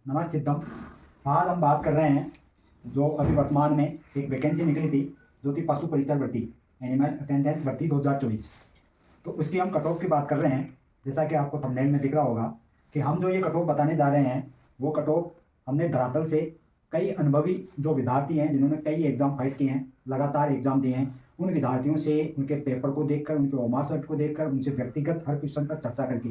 नमस्ते चित्तम। आज हम बात कर रहे हैं जो अभी वर्तमान में एक वैकेंसी निकली थी, जो थी पशु परिचर भर्ती, एनिमल अटेंडेंस भर्ती 2024। तो उसकी हम कट ऑफ की बात कर रहे हैं। जैसा कि आपको थंबनेल में दिख रहा होगा कि हम जो ये कट ऑफ बताने जा रहे हैं, वो कट ऑफ हमने धरातल से कई अनुभवी जो विद्यार्थी हैं, जिन्होंने कई एग्ज़ाम फाइट किए हैं, लगातार एग्ज़ाम दिए हैं, उन विद्यार्थियों से उनके पेपर को देखकर, उनके ओमार शर्ट को देखकर, उनसे व्यक्तिगत हर क्वेश्चन पर चर्चा करके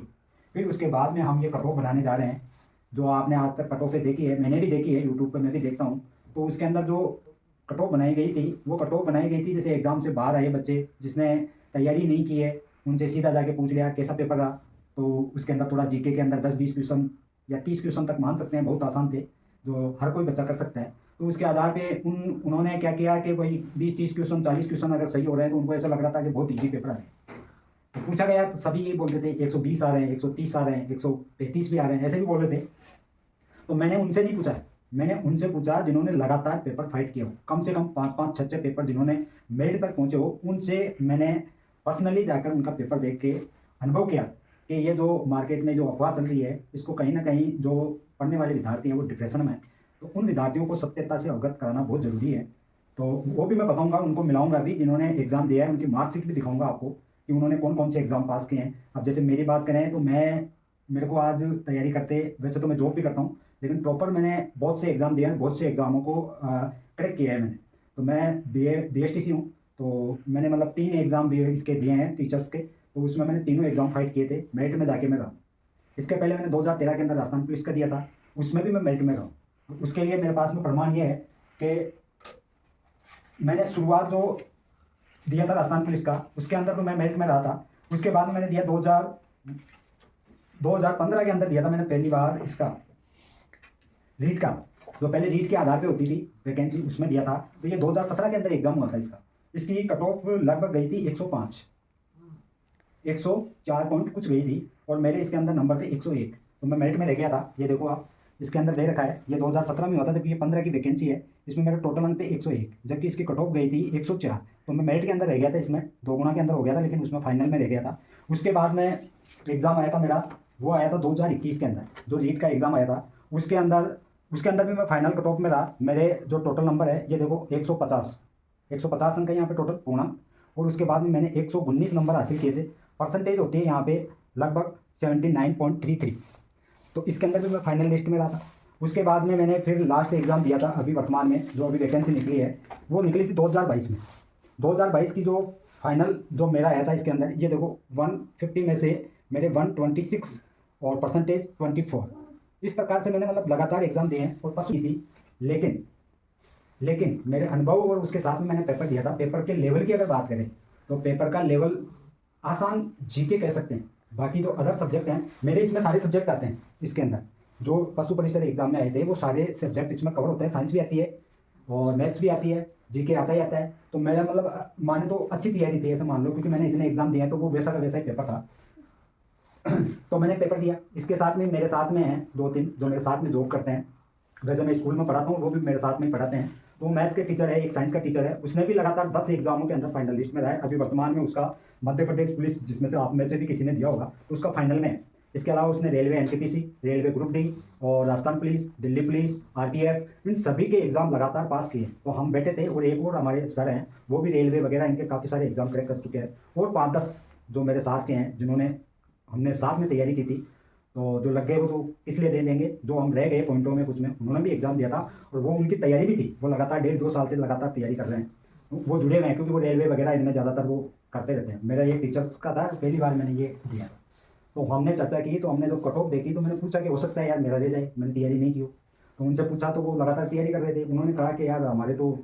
फिर उसके बाद में हम ये कट ऑफ बनाने जा रहे हैं। जो आपने आज तक कट ऑफ देखी है, मैंने भी देखी है, यूट्यूब पर मैं भी देखता हूँ। तो उसके अंदर जो कट ऑफ बनाई गई थी, वो कट ऑफ बनाई गई थी जैसे एग्ज़ाम से बाहर आए बच्चे जिसने तैयारी नहीं की है, उनसे सीधा जाके पूछ लिया कैसा पेपर रहा। तो उसके अंदर थोड़ा जीके के अंदर 10-20 क्वेश्चन या 30 क्वेश्चन तक मान सकते हैं, बहुत आसान थे, जो हर कोई बच्चा कर सकता है। तो उसके आधार पे उन्होंने क्या किया कि भाई 20-30 क्वेश्चन 40 क्वेश्चन अगर सही हो रहे हैं तो उनको ऐसा लग रहा था कि बहुत ईजी पेपर है। तो पूछा गया तो सभी ये बोलते थे 120 आ रहे हैं, 130 आ रहे हैं, 135 भी आ रहे हैं, ऐसे भी बोल रहे थे। तो मैंने उनसे नहीं पूछा, मैंने उनसे पूछा जिन्होंने लगातार पेपर फाइट किया हो, कम से कम 5-5 6-6 पेपर जिन्होंने मेरिट तक पहुंचे हो, उनसे मैंने पर्सनली जाकर उनका पेपर देख के अनुभव किया कि ये जो मार्केट में जो अफवाह चल रही है, इसको कहीं ना कहीं जो पढ़ने वाले विद्यार्थी हैं वो डिप्रेशन में है। तो उन विद्यार्थियों को सत्यता से अवगत कराना बहुत ज़रूरी है। तो वो भी मैं बताऊंगा, उनको मिलाऊंगा भी जिन्होंने एग्ज़ाम दिया है, उनकी मार्कशीट भी दिखाऊंगा आपको कि उन्होंने कौन कौन से एग्ज़ाम पास किए हैं। अब जैसे मेरी बात करें तो मेरे को आज तैयारी करते, वैसे तो मैं जॉब भी करता हूँ, लेकिन प्रॉपर मैंने बहुत से एग्ज़ाम दिए हैं, बहुत से एग्ज़ामों को क्रैक किया है मैंने। तो मैं BSTC हूँ, तो मैंने मतलब 3 एग्ज़ाम भी इसके दिए हैं टीचर्स के। तो उसमें मैंने तीनों एग्ज़ाम फाइट किए थे, मेरिट में जाके मैं रहा। इसके पहले मैंने 2013 के अंदर राजस्थान पुलिस का दिया था, उसमें भी मैं मेरिट में रहा। उसके लिए मेरे पास में प्रमाण ये है कि मैंने शुरुआत जो दिया था राजस्थान पुलिस का, उसके अंदर तो मैं मेरिट में रहा था। उसके बाद में मैंने दिया 2015 के अंदर दिया था मैंने पहली बार इसका रीट का, जो पहले रीट के आधार पे होती थी वैकेंसी, उसमें दिया था। तो ये 2017 के अंदर एग्जाम हुआ था इसका। इसकी कट ऑफ लगभग गई थी 105, 104 पॉइंट कुछ गई थी, और मेरे इसके अंदर नंबर थे 101। तो मैं मेरिट में रह गया था। ये देखो आप, इसके अंदर दे रखा है, ये 2017 में हुआ था, जबकि ये 15 की वैकेंसी है। इसमें मेरे टोटल अंक थे 101, जबकि इसकी कट ऑफ गई थी 104। तो मैं मेरिट के अंदर रह गया था, इसमें 2 गुना के अंदर हो गया था, लेकिन उसमें फाइनल में रह गया था। उसके बाद में एग्ज़ाम आया था मेरा, वो आया था 2021 के अंदर, जो रीट का एग्ज़ाम आया था। उसके अंदर भी मैं फाइनल कट ऑफ में रहा। मेरे जो टोटल नंबर है ये देखो 150 अंक है यहाँ पे टोटल पूर्ण। और उसके बाद में मैंने 119 नंबर हासिल किए थे। परसेंटेज होती है यहाँ पे लगभग 79.33। तो इसके अंदर भी मैं फाइनल लिस्ट में रहा था। उसके बाद में मैंने फिर लास्ट एग्ज़ाम दिया था अभी वर्तमान में, जो अभी वैकेंसी निकली है, वो निकली थी 2022 में। 2022 की जो फाइनल जो मेरा आया था, इसके अंदर ये देखो 150 में से मेरे 126 और परसेंटेज 24। इस प्रकार से मैंने मतलब लगातार एग्ज़ाम दिए हैं और पसु की थी। लेकिन मेरे अनुभव और उसके साथ में मैंने पेपर दिया था। पेपर के लेवल की अगर बात करें तो पेपर का लेवल आसान जीके कह सकते हैं, बाकी जो अदर सब्जेक्ट हैं मेरे, इसमें सारे सब्जेक्ट आते हैं। इसके अंदर जो पशु परिषद एग्जाम में आए थे वो सारे सब्जेक्ट इसमें कवर होते हैं। साइंस भी आती है और मैथ्स भी आती है, जीके आता ही आता है। तो मेरा मतलब माने तो अच्छी तैयारी थी ऐसे मान लो, क्योंकि मैंने इतने एग्जाम दिए हैं, तो वो वैसा का वैसा ही पेपर था। तो मैंने पेपर दिया। इसके साथ में मेरे साथ में हैं 2-3 जो मेरे साथ में जॉब करते हैं। वैसे मैं स्कूल में पढ़ाता हूँ, वो भी मेरे साथ में ही पढ़ाते हैं। तो मैथ्स के टीचर है, एक साइंस का टीचर है, उसने भी लगातार 10 एग्जामों के अंदर फाइनल लिस्ट में रहा है। अभी वर्तमान में उसका मध्य प्रदेश पुलिस, जिसमें से आप में से भी किसी ने दिया होगा, तो उसका फाइनल में है। इसके अलावा उसने railway NTPC, railway group D और Rajasthan police, Delhi police, RPF, इन सभी के एग्जाम लगातार पास किए। तो हम बैठे थे, और एक और हमारे सर हैं, वो भी रेलवे वगैरह इनके काफ़ी सारे एग्जाम क्रैक कर चुके हैं। और 5-10 जो मेरे साथ के हैं, जिन्होंने हमने साथ में तैयारी की थी, तो जो लग गए वो तो इसलिए दे देंगे, जो हम रह गए पॉइंटों में कुछ में, उन्होंने भी एग्ज़ाम दिया था और वो उनकी तैयारी भी थी। वो लगातार 1.5-2 साल से लगातार तैयारी कर रहे हैं। वो जुड़े हुए हैं, क्योंकि वो रेलवे वगैरह इनमें ज़्यादातर वो करते रहते हैं। मेरा ये टीचर्स का था, पहली बार मैंने ये दिया। तो हमने चर्चा की, तो हमने जब कट ऑफ देखी तो मैंने पूछा कि हो सकता है यार मेरा रह जाए, मैंने तैयारी नहीं की हो। तो उनसे पूछा तो वो लगातार तैयारी कर रहे थे। उन्होंने कहा कि यार हमारे तो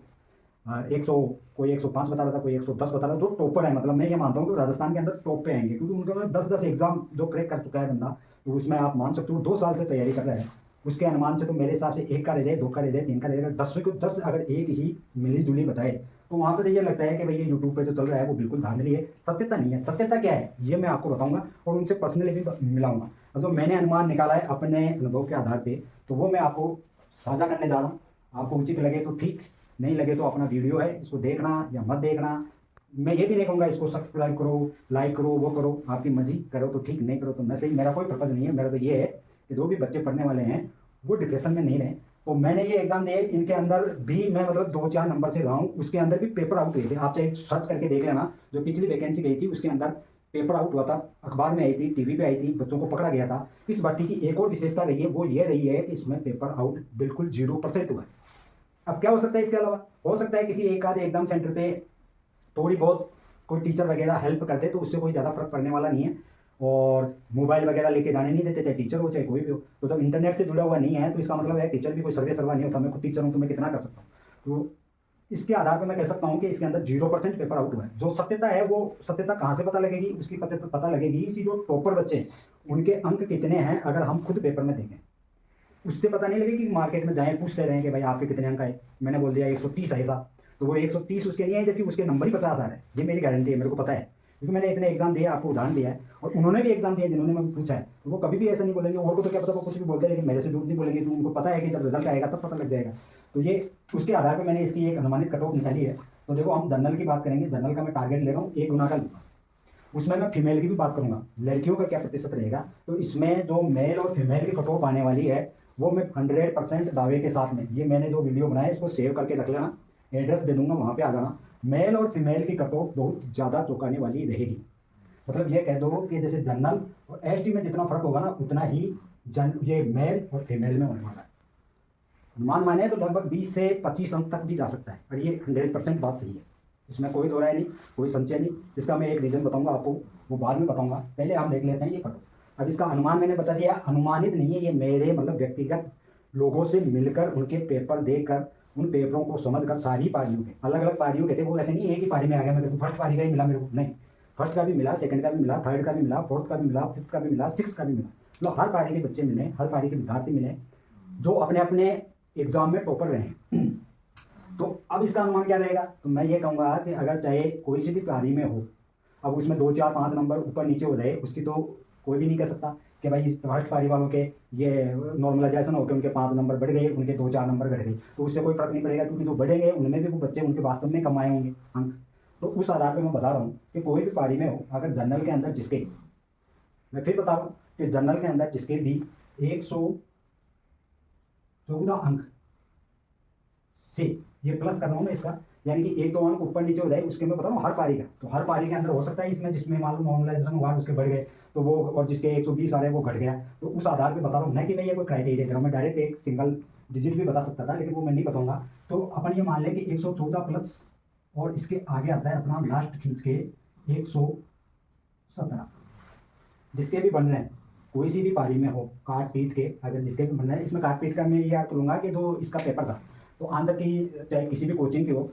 100, कोई 105 बता रहा था, कोई 110 बता रहा था। जो टॉपर है, मतलब मैं ये मानता हूँ कि राजस्थान के अंदर टॉप पे आएंगे, क्योंकि उन्होंने 10-10 एग्जाम जो क्रैक कर चुका है बंदा। तो उसमें आप मान सकते हो 2 साल से तैयारी कर रहा है। उसके अनुमान से तो मेरे हिसाब से 1 का रह जाए, 2 का रह जाए, 3 का रह जाए, 10 को 10 अगर एक ही मिली जुली बताए, तो वहाँ पर ये लगता है कि भाई ये यूट्यूब पे जो चल रहा है वो बिल्कुल धांधली है, सत्यता नहीं है। सत्यता क्या है ये मैं आपको बताऊंगा, और उनसे पर्सनली भी मिलाऊंगा। और जो मैंने अनुमान निकाला है अपने अनुभव के आधार पे, तो वो मैं आपको साझा करने जा रहा हूँ। आपको उचित लगे तो ठीक, नहीं लगे तो अपना वीडियो है, इसको देखना या मत देखना। मैं ये भी देखूंगा, इसको सब्सक्राइब करो, लाइक करो, वो करो, आपकी मर्जी, करो तो ठीक, नहीं करो तो न सही। मेरा कोई पर्पज़ नहीं है। मेरा तो ये है कि जो भी बच्चे पढ़ने वाले हैं वो डिप्रेशन में नहीं रहे। तो मैंने ये एग्ज़ाम दिए, इनके अंदर भी मैं मतलब 2-4 नंबर से रहा हूँ, उसके अंदर भी पेपर आउट हुए थे। आप चाहे सर्च करके देख लेना, जो पिछली वैकेंसी गई थी उसके अंदर पेपर आउट हुआ था, अखबार में आई थी, टीवी पे आई थी, बच्चों को पकड़ा गया था। इस भर्ती की एक और विशेषता रही है, वो ये रही है कि इसमें पेपर आउट बिल्कुल 0% हुआ है। अब क्या हो सकता है इसके अलावा? हो सकता है किसी एक आध एग्जाम सेंटर पे थोड़ी बहुत कोई टीचर वगैरह हेल्प कर दे, तो उससे कोई ज़्यादा फर्क पड़ने वाला नहीं है। और मोबाइल वगैरह लेके जाने नहीं देते, चाहे टीचर हो चाहे कोई भी हो। तो जब इंटरनेट से जुड़ा हुआ नहीं है तो इसका मतलब है टीचर भी कोई सर्वे सर्वा नहीं होता। मैं खुद टीचर हूँ तो मैं कितना कर सकता हूँ। तो इसके आधार पर मैं कह सकता हूँ कि इसके अंदर 0% पेपर आउट हुआ है। जो सत्यता है वो सत्यता कहाँ से पता लगेगी? उसकी पता लगेगी कि जो टॉपर बच्चे हैं उनके अंक कितने हैं, अगर हम खुद पेपर में देखें। उससे पता नहीं लगेगी कि मार्केट में जाएँ पूछते रहें कि भाई आपके कितने अंक आए, मैंने बोल दिया 130 आए साहब, तो वो 130 उसके नहीं आए जबकि उसके नंबर ही 50 आ रहे हैं। ये मेरी गारंटी है, मेरे को पता है, क्योंकि मैंने इतने एग्जाम दिए, आपको उदाहरण दिया है। और उन्होंने भी एग्जाम दिया जिन्होंने मैं पूछा है, तो वो कभी भी ऐसा नहीं बोलेंगे। और को तो क्या पता वो कुछ भी बोलते हैं, लेकिन मेरे से झूठ नहीं बोलेंगे, तो उनको पता है कि जब रिजल्ट आएगा तब पता लग जाएगा। तो ये उसके आधार पर मैंने इसकी एक अनुमानित कट ऑफ निकाली है। तो देखो हम जनरल की बात करेंगे, जनरल का मैं टारगेट ले रहा हूँ 1 गुना का लूँगा। उसमें मैं फीमेल की भी बात करूंगा, लड़कियों का क्या प्रतिशत रहेगा। तो इसमें जो मेल और फीमेल की कट ऑफ आने वाली है वो मैं 100% दावे के साथ में, ये मैंने जो वीडियो बनाया इसको सेव करके रख लेना, एड्रेस दे दूंगा, वहाँ पे आ जाना। मेल और फीमेल की कट ऑफ बहुत ज़्यादा चौंकाने वाली रहेगी। मतलब ये कह दो कि जैसे जनरल और एसटी में जितना फर्क होगा ना, उतना ही ये मेल और फीमेल में होने वाला है। अनुमान माने तो लगभग 20 से 25 अंक तक भी जा सकता है, और ये 100% बात सही है, इसमें कोई दो राय नहीं, कोई संशय नहीं। इसका मैं एक रीज़न बताऊंगा आपको, वो बाद में बताऊंगा, पहले हम देख लेते हैं ये कटो। अब इसका अनुमान मैंने बता दिया, अनुमानित नहीं है, ये मेरे मतलब व्यक्तिगत लोगों से मिलकर, उनके पेपर देकर, उन पेपरों को समझकर, सारी पारियों के अलग अलग पारियों के थे, वो ऐसे नहीं एक ही पारी में आ गया, मेरे को फर्स्ट पारी का ही मिला मेरे को, नहीं, फर्स्ट का भी मिला, सेकंड का भी मिला, थर्ड का भी मिला, फोर्थ का भी मिला, फिफ्थ का भी मिला, सिक्स का भी मिला। मतलब हर पारी के बच्चे मिले, हर पारी के विद्यार्थी मिले जो अपने अपने एग्जाम में टॉपर रहे हैं। तो अब इसका अनुमान क्या रहेगा? तो मैं ये कहूँगा कि अगर चाहे कोई सी भी पारी में हो, अब उसमें 2 4 5 नंबर ऊपर नीचे हो जाए, उसकी तो कोई भी नहीं कह सकता कि भाई इस फर्स्ट पारी वालों के ये नॉर्मलाइजेशन हो के उनके 5 नंबर बढ़ गए, उनके 2 4 नंबर घट गए, तो उससे कोई फर्क नहीं पड़ेगा, क्योंकि जो बढ़ेंगे उनमें भी वो बच्चे उनके वास्तव में कमाए होंगे अंक। तो उस आधार पर मैं बता रहा हूँ कि कोई भी पारी में हो, अगर जनरल के अंदर जिसके, मैं फिर बता रहा हूँ कि जनरल के अंदर जिसके भी 114 अंक से, ये प्लस कर रहा हूँ मैं इसका, यानी कि 1-2 अंक ऊपर नीचे हो जाए, उसके मैं बता रहा हूँ हर पारी का। तो हर पारी के अंदर हो सकता है इसमें जिसमें मान लो नॉर्मलाइजेशन हुआ उसके बढ़ गए तो वो, और जिसके 120 आ रहे हैं वो घट गया। तो उस आधार पे बता रहा हूँ, नहीं कि मैं ये कोई क्राइटेरिया दे रहा हूँ, मैं डायरेक्ट एक सिंगल डिजिट भी बता सकता था, लेकिन वो मैं नहीं बताऊँगा। तो अपन ये मान लें कि 114 प्लस, और इसके आगे आता है अपना लास्ट खींच के 117, जिसके भी बन रहे हैं कोई सी भी पारी में हो, काट पीट के अगर जिसके भी बन रहे हैं। इसमें काट पीट का मैं ये अर्थ लूँगा कि जो इसका पेपर था, तो आंसर की चाहे किसी भी कोचिंग की हो,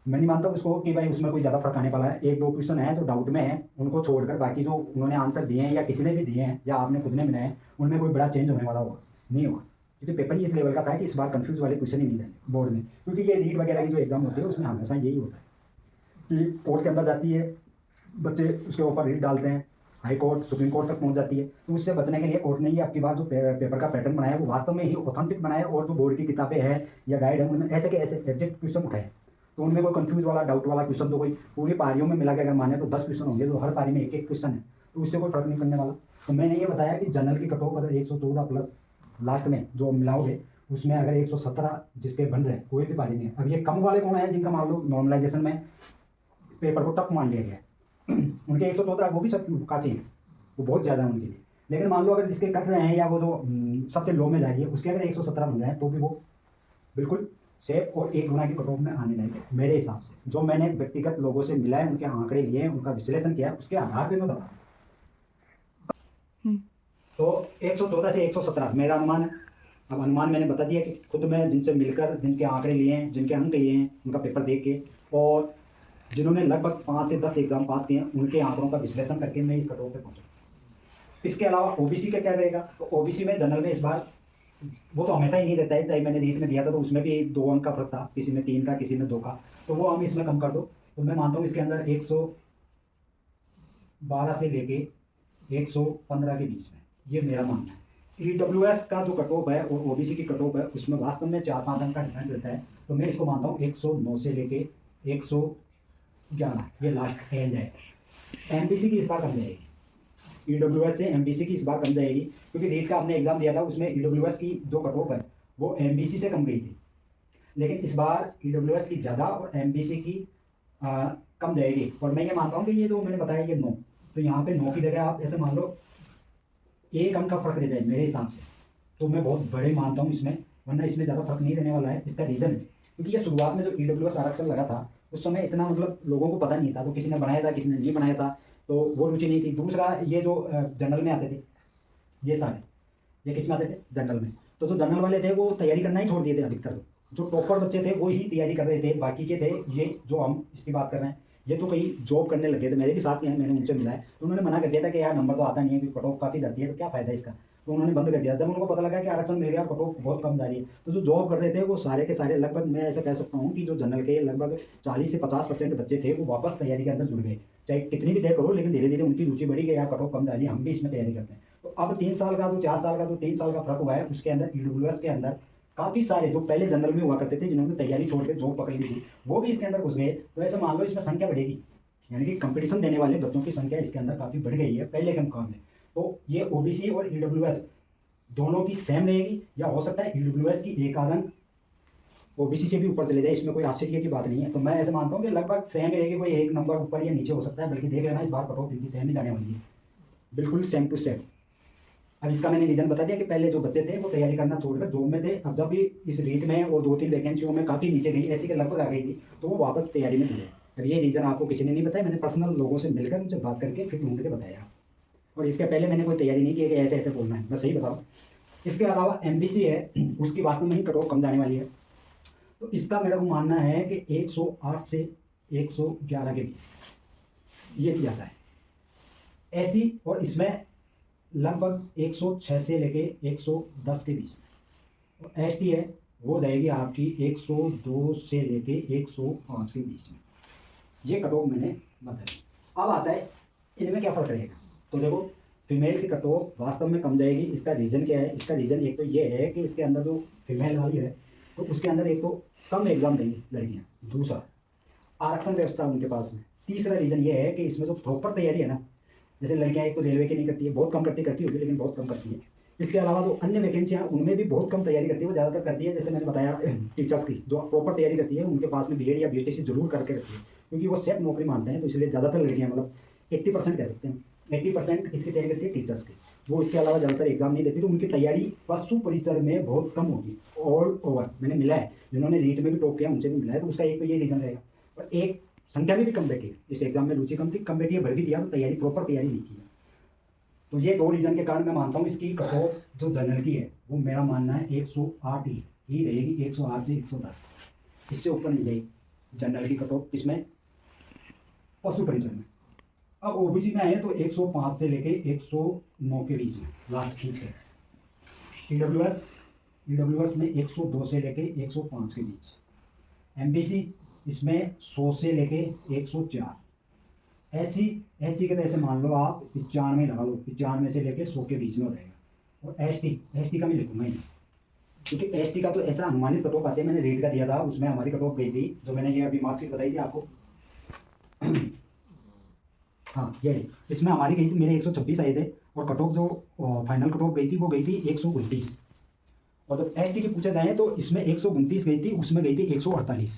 मैं नहीं मानता उसको कि भाई उसमें कोई ज़्यादा फर्क आने वाला है। 1-2 क्वेश्चन हैं जो डाउट में है, उनको छोड़कर बाकी जो उन्होंने आंसर दिए हैं या किसी ने भी दिए हैं या आपने खुद ने बनाए हैं, उनमें कोई बड़ा चेंज होने वाला होगा नहीं होगा, क्योंकि पेपर ही इस लेवल का था कि इस बार कंफ्यूज वाले क्वेश्चन ही नहीं रहे बोर्ड में। क्योंकि ये रीट वगैरह की जो एग्जाम होती है उसमें हमेशा यही होता है कि कोर्ट के अंदर जाती है, बच्चे उसके ऊपर रीट डालते हैं, हाई कोर्ट सुप्रीम कोर्ट तक पहुंच जाती है। तो उससे बचने के लिए कोर्ट ने ये आपकी बात जो पेपर का पैटर्न बनाया वो वास्तव में ही ऑथेंटिक बनाया, और जो बोर्ड की किताबें हैं या गाइड है उनमें ऐसे के ऐसे एग्जैक्ट क्वेश्चन उठाए। तो उनमें कोई कंफ्यूज वाला डाउट वाला क्वेश्चन तो कोई पूरी पारियों में मिला के अगर माने तो 10 क्वेश्चन होंगे, तो हर पारी में एक एक क्वेश्चन है, तो उससे कोई फर्क नहीं पड़ने वाला। तो मैंने ये बताया कि जनरल की कट ऑफ अगर 114 प्लस लास्ट में जो मिलाओगे, उसमें अगर 117 जिसके बन रहे हैं कोई भी पारी में, अब ये कम वाले कौन है जिनका मान लो नॉर्मलाइजेशन में पेपर को टफ मान लिया गया है उनके 114 वो भी सब काफ़ी है, वो बहुत ज़्यादा है उनके लिए। लेकिन मान लो अगर जिसके कट रहे हैं या वो जो सबसे लो में जा रही है उसके अगर 117 बन रहे हैं, तो भी वो बिल्कुल सेफ और 1 गुना की कट ऑफ में आने लगे मेरे हिसाब से। जो मैंने व्यक्तिगत लोगों से मिला है, उनके आंकड़े लिए हैं, उनका विश्लेषण किया है, उसके आधार पर मैं बता रहा हूँ। तो 114 से 117 मेरा अनुमान है। अब अनुमान मैंने बता दिया कि खुद मैं जिनसे मिलकर, जिनके आंकड़े लिए हैं, जिनके अंक लिए हैं, उनका पेपर देख के, और जिन्होंने लगभग 5 से 10 एग्जाम पास किए हैं, उनके आंकड़ों का विश्लेषण करके मैं इस कट ऑफ पे पहुंचा। इसके अलावा ओबीसी का क्या रहेगा? तो ओबीसी में जनरल में इस बार वो तो हमेशा ही नहीं रहता है, चाहे मैंने रीट में दिया था तो उसमें भी 2 अंक का फर्क था, किसी में 3 का, किसी में 2 का, तो वो हम इसमें कम कर दो। तो मैं मानता हूँ इसके अंदर 112 से लेके 115 के बीच में, ये मेरा मानना है। EWS का जो कट ऑफ है और ओबीसी की कट ऑफ है, उसमें वास्तव में 4-5 अंक का डिफरेंस रहता है। तो मैं इसको मानता हूँ 109 से लेके 111, ये लास्ट एंड है। एमपीसी की इस बार कम जाएगी, EWS से MBC की इस बार कम जाएगी, क्योंकि रीट का आपने एग्जाम दिया था, उसमें EWS की जो कट ऑफ है वो MBC से कम गई थी। लेकिन इस बार EWS की ज़्यादा और MBC की कम जाएगी। और मैं ये मानता हूँ कि ये जो मैंने बताया ये 9, तो यहाँ पे 9 की जगह आप ऐसे मान लो 1 अंक का फर्क रहता है मेरे हिसाब से, तो मैं बहुत बड़े मानता हूँ इसमें, वरना इसमें ज़्यादा फर्क नहीं रहने वाला है। इसका रीज़न क्योंकि ये शुरुआत में जो EWS आरक्षण लगा था उस समय इतना मतलब लोगों को पता नहीं था, तो किसी ने बनाया था किसी ने नहीं बनाया था, तो वो रुचि नहीं थी। दूसरा ये जो जनरल में आते थे ये सारे, ये किस में आते थे? जनरल में। तो जो जनरल वाले थे वो तैयारी करना ही छोड़ दिए थे अधिकतर। जो टॉपर बच्चे थे वो ही तैयारी कर रहे थे, बाकी के थे ये जो हम इसकी बात कर रहे हैं ये तो कहीं जॉब करने लगे थे, मेरे भी साथ हैं, मैंने उनसे मिला है, तो उन्होंने मना कर दिया था कि यार नंबर तो आता नहीं है, कट ऑफ काफ़ी जाती है, तो क्या फ़ायदा इसका। तो उन्होंने बंद कर दिया। जब उनको पता लगा कि आरक्षण मिल गया, कट ऑफ बहुत कम जा रही है, तो जो जॉब कर रहे थे वो सारे के सारे लगभग मैं ऐसा कह सकता हूँ कि जो जनरल के लगभग 40 से 50% बच्चे थे वो वापस तैयारी के अंदर जुड़ गए। चाहे कितनी भी देर करो, लेकिन धीरे धीरे उनकी रुचि बढ़ी कि यार कट ऑफ कम जा रही है, हम भी इसमें तैयारी करते हैं। तो अब 3 साल का जो 4 साल का जो 3 साल का फर्क हुआ है उसके अंदर EWS के अंदर काफ़ी सारे जो पहले जनरल में हुआ करते थे, जिन्होंने तैयारी छोड़ के जॉब पकड़ ली थी, वो भी इसके अंदर घुस गए। तो ऐसे मान लो इसमें संख्या बढ़ेगी, यानी कि कंपटीशन देने वाले बच्चों की संख्या इसके अंदर काफ़ी बढ़ गई है पहले के मुकाबले। तो ये OBC और EWS दोनों की सेम रहेगी, या हो सकता है EWS की एक आध अंक OBC से भी ऊपर चले जाए, इसमें कोई आश्चर्य की बात नहीं है। तो मैं ऐसे मानता हूँ कि लगभग सेम रहेगी, कोई एक नंबर ऊपर या नीचे हो सकता है, बल्कि देख लेना इस बार कट ऑफ इनकी सेम ही जाने वाली है, बिल्कुल सेम टू सेम। अब इसका मैंने रीज़न बता दिया कि पहले जो बच्चे थे वो तैयारी करना छोड़कर जॉब में थे, अब जब भी इस रीट में और 2-3 वैकेंसियों में काफ़ी नीचे गई, ऐसी के लगभग आ गई थी, तो वो वापस तैयारी में जुड़े। अब ये रीज़न आपको किसी ने नहीं बताया, मैंने पर्सनल लोगों से मिलकर उनसे बात करके फिर ढूंढ के बताया। और इसके पहले मैंने कोई तैयारी नहीं की कि ऐसे ऐसे बोलना है, मैं सही बताऊँ। इसके अलावा MBC है, उसकी वास्तव में ही कट ऑफ कम जाने वाली है। तो इसका मेरा को मानना है कि 108 से 111 के बीच ये जाता है ऐसी, और इसमें लगभग 106 से लेके 110 के बीच में। और ST है वो जाएगी आपकी 102 से लेके 105 के बीच में। ये कट ऑफ मैंने बताया। अब आता है इनमें क्या फ़र्क रहेगा। तो देखो फीमेल की कट ऑफ वास्तव में कम जाएगी। इसका रीज़न क्या है? इसका रीज़न एक तो ये है कि इसके अंदर जो फीमेल वाली है तो उसके अंदर एक तो कम एग्ज़ाम देंगी लड़कियाँ, दूसरा आरक्षण व्यवस्था उनके पास में, तीसरा रीज़न ये है कि इसमें जो प्रॉपर तैयारी है ना, जैसे लड़कियाँ एक तो रेलवे की नहीं करती है, बहुत कम करती होगी लेकिन बहुत कम करती है। इसके अलावा जो अन्य वैकेंसियाँ उनमें भी बहुत कम तैयारी करती है, वो ज़्यादातर करती है, जैसे मैंने बताया टीचर्स की जो प्रॉपर तैयारी करती है उनके पास में BEd या BSTC जरूर करके रखती है, क्योंकि वो सेफ नौकरी मानते हैं। तो इसलिए ज़्यादातर लड़कियाँ मतलब 80% कह सकते हैं, 80% इसकी तैयारी करती है टीचर्स की। वो इसके अलावा ज़्यादातर एग्जाम नहीं देती, तो उनकी तैयारी पशु परिचर में बहुत कम होगी ऑल ओवर। मैंने मिला है जिन्होंने नीट में भी टॉप किया, उनसे भी मिला है, तो उसका एक तो ये रीज़न रहेगा। और एक संख्या में भी कम बैठी है, इस एग्जाम में रुचि कम थी, कम बैठी है, भर भी दिया तो तैयारी प्रॉपर तैयारी नहीं की है। तो ये 2 रीज़न के कारण मैं मानता हूँ इसकी कट ऑफ जो जनरल की है वो मेरा मानना है 108 ही रहेगी, 108 से 110, इससे ऊपर नहीं जाएगी जनरल की कट ऑफ। इसमें पशु परिचय में। अब OBC में आए तो 105 से लेके 109 के बीच में लास्ट खींच है। EWS में 102 से लेके 105 के बीच। MBC इसमें 100 से लेके 104। SC के तो ऐसे मान लो आप 95 लगा लो, 95 से लेके 100 के बीच में हो जाएगा। और ST का मैं लिखूंगा ही, क्योंकि ST का तो ऐसा अनुमानित कट ऑफ आते हैं, मैंने रेट का दिया था, उसमें हमारी कट ऑफ गई थी, जो मैंने ये अभी मार्क्सशीट बताई थी आपको हाँ ये इसमें हमारी गई थी, मेरे 126 आए थे, और कट ऑफ जो फाइनल कट ऑफ गई थी वो गई थी 129। और जब ST की पूछा जाए तो इसमें 129 गई थी, उसमें गई थी 148।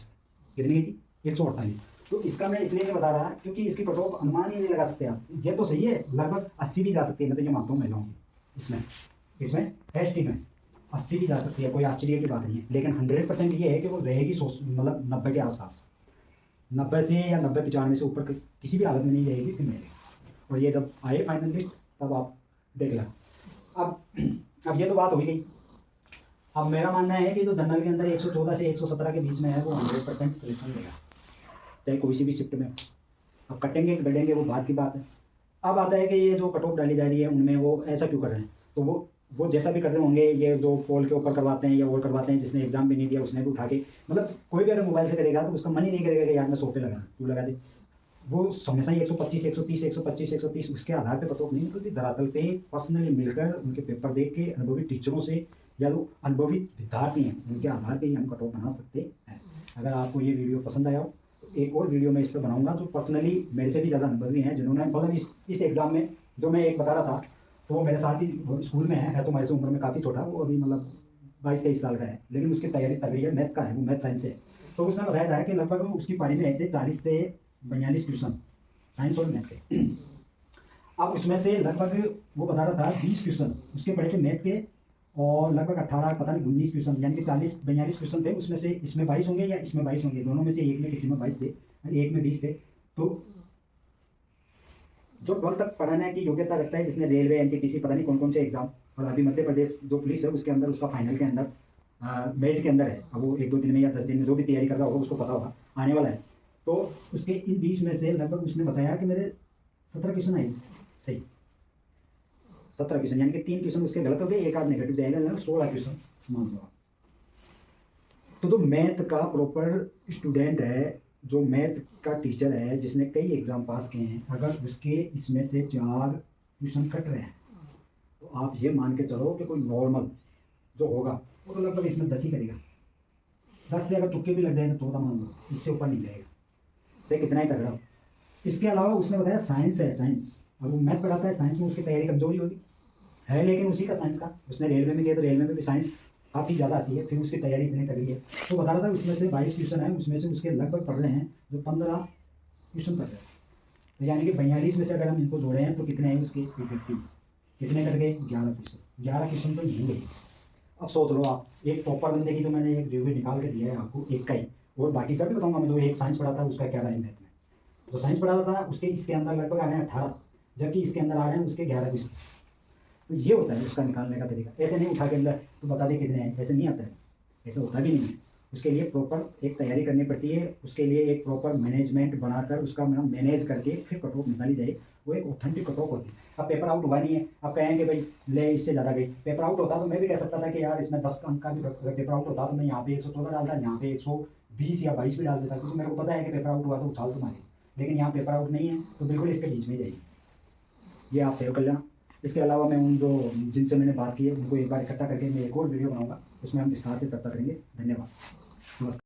कितनी गई थी? 148। तो इसका मैं इसलिए नहीं बता रहा क्योंकि इसकी कट ऑफ अनुमान ही नहीं लगा सकते आप। ये तो सही है, लगभग 80 भी जा सकती है, मैं तो ये मानता हूँ महिलाओं की इसमें ST में 80 भी जा सकती है, कोई आश्चर्य की बात नहीं है। लेकिन 100% ये है कि वो रहेगी मतलब 90 के आसपास, 90 से या 90-95 से ऊपर किसी भी हालत में नहीं रहेगी फिर मेरे। और ये जब आए फाइनल लिस्ट तब आप देख लें। अब ये तो बात हो ही गई। अब मेरा मानना है कि जो जनरल के अंदर 114 से 117 के बीच में है वो 100% सिलेक्शन देगा, चाहे कोई सी भी शिफ्ट में। अब कटेंगे बढ़ेंगे वो बात की बात है। अब आता है कि ये जो कट ऑफ डाली जा रही है उनमें वो ऐसा क्यों कर रहे हैं। तो वो जैसा भी कर रहे होंगे, ये जो पोल के ऊपर करवाते हैं या और करवाते हैं, जिसने एग्जाम भी नहीं दिया उसने भी उठा के, मतलब कोई भी अगर मोबाइल से करेगा तो उसका मन ही नहीं करेगा कि यार मैं 100 पे लगा क्यों लगा दे। वो हमेशा ही 125, 130, 125, 130 उसके आधार पे कट ऑफ नहीं निकलती। धरातल पे पर्सनली मिलकर उनके पेपर देख के अनुभवी टीचरों से या जो अनुभवी विद्यार्थी हैं उनके आधार पे ही हम कट ऑफ बना सकते हैं। अगर आपको ये वीडियो पसंद आया हो तो एक और वीडियो मैं इस पर बनाऊंगा, जो पर्सनली मेरे से भी ज़्यादा अनुभवी हैं, जिन्होंने मतलब इस एग्ज़ाम में जो मैं एक बता रहा था, तो वो मेरे साथ ही वो स्कूल में है तो मेरे से उम्र में काफ़ी छोटा, वो अभी मतलब 22-23 साल का है, लेकिन उसकी तैयारी तगड़ी है, मैथ का है, वो मैथ साइंस से है। तो उसने बताया था कि लगभग उसकी पारी में आए थे 40 से 42 क्वेश्चन साइंस और मैथ के। अब उसमें से लगभग वो बता रहा था 20 क्वेश्चन उसके पड़े थे मैथ के, और लगभग 18 पता नहीं 19 क्वेश्चन, यानी कि 40-42 क्वेश्चन थे, उसमें से इसमें 22 होंगे या इसमें 22 होंगे, दोनों में से एक में किसी में 22 थे और एक में 20 थे। तो जो 12 तक पढ़ाने की योग्यता रखता है, जिसने रेलवे, एनटीपीसी, पता नहीं कौन कौन से एग्जाम, और अभी मध्य प्रदेश जो पुलिस है उसके अंदर उसका फाइनल के अंदर मेरिट के अंदर है, अब वो 1-2 दिन में या 10 दिन में जो भी तैयारी कर रहा होगा उसको पता होगा आने वाला है। तो उसके इन 20 में से लगभग उसने बताया कि मेरे 17 क्वेश्चन आए सही, 17 क्वेश्चन, यानी कि 3 क्वेश्चन उसके गलत हो गए, एक आध नेगेटिव जाएगा, लगभग 16 क्वेश्चन मान लो। तो जो मैथ का प्रॉपर स्टूडेंट है, जो मैथ का टीचर है, जिसने कई एग्ज़ाम पास किए हैं, अगर उसके इसमें से 4 क्वेश्चन कट रहे हैं, तो आप ये मान के चलो कि कोई नॉर्मल जो होगा वो तो लगभग इसमें 10 ही करेगा। 10 से अगर तुक्के भी लग जाए तो 14 मान लो, इससे ऊपर नहीं जाएगा, चाहे कितना ही तगड़ा हो। इसके अलावा उसने बताया साइंस है, साइंस, अब वो मैथ पढ़ाता है, साइंस में उसकी तैयारी कमजोरी होगी है, लेकिन उसी का साइंस का, उसने रेलवे में किया तो रेलवे में भी साइंस काफ़ी ज़्यादा आती है, फिर उसकी तैयारी इतनी तगड़ी है। तो बता रहा था उसमें से 22 क्वेश्चन है, उसमें से उसके लगभग पढ़ रहे हैं जो 15 क्वेश्चन पढ़ रहे हैं, तो यानी कि 42 में से अगर हम इनको जोड़े हैं तो कितने हैं उसके 31, कितने कट गए 11%, 11 क्वेश्चन तो नहीं हुए। अब सोच लो आप, एक प्रॉपर बंदे की तो मैंने एक रिव्यू निकाल के दिया है आपको, एक का ही, और बाकी का भी बताऊंगा मैं। जो एक साइंस पढ़ा था उसका क्या रहा है मैथ में, जो साइंस पढ़ा था उसके इसके अंदर लगभग आ रहे हैं 18, जबकि इसके अंदर आ रहे हैं उसके 11 क्वेश्चन। तो ये होता है उसका निकालने का तरीका, ऐसे नहीं उठा के अंदर तो बता दे कितने हैं, ऐसे नहीं आता है, ऐसा होता भी नहीं है। उसके लिए प्रॉपर एक तैयारी करनी पड़ती है, उसके लिए एक प्रॉपर मैनेजमेंट बनाकर उसका मतलब मैनेज करके फिर कट ऑफ निकाली जाए, वो एक ऑथेंटिक कट ऑफ होती है। अब पेपर आउट हुआ नहीं है, अब कहेंगे भाई ले इससे ज़्यादा गई, पेपर आउट होता तो मैं भी कह सकता था कि यार इसमें 10 अंक का भी अगर पेपर आउट होता तो मैं यहाँ पे 114 डालता, यहाँ पे 120 या 22 भी डाल देता, क्योंकि मेरे को पता है कि पेपर आउट हुआ तो उछाल तो मारे। लेकिन यहाँ पेपर आउट नहीं है तो बिल्कुल इसके बीच में जाइए, ये आप सेव कर लेना। इसके अलावा मैं उन जो जिनसे मैंने बात की है उनको एक बार इकट्ठा करके मैं एक और वीडियो बनाऊंगा, उसमें हम विस्तार से चर्चा करेंगे। धन्यवाद, नमस्कार।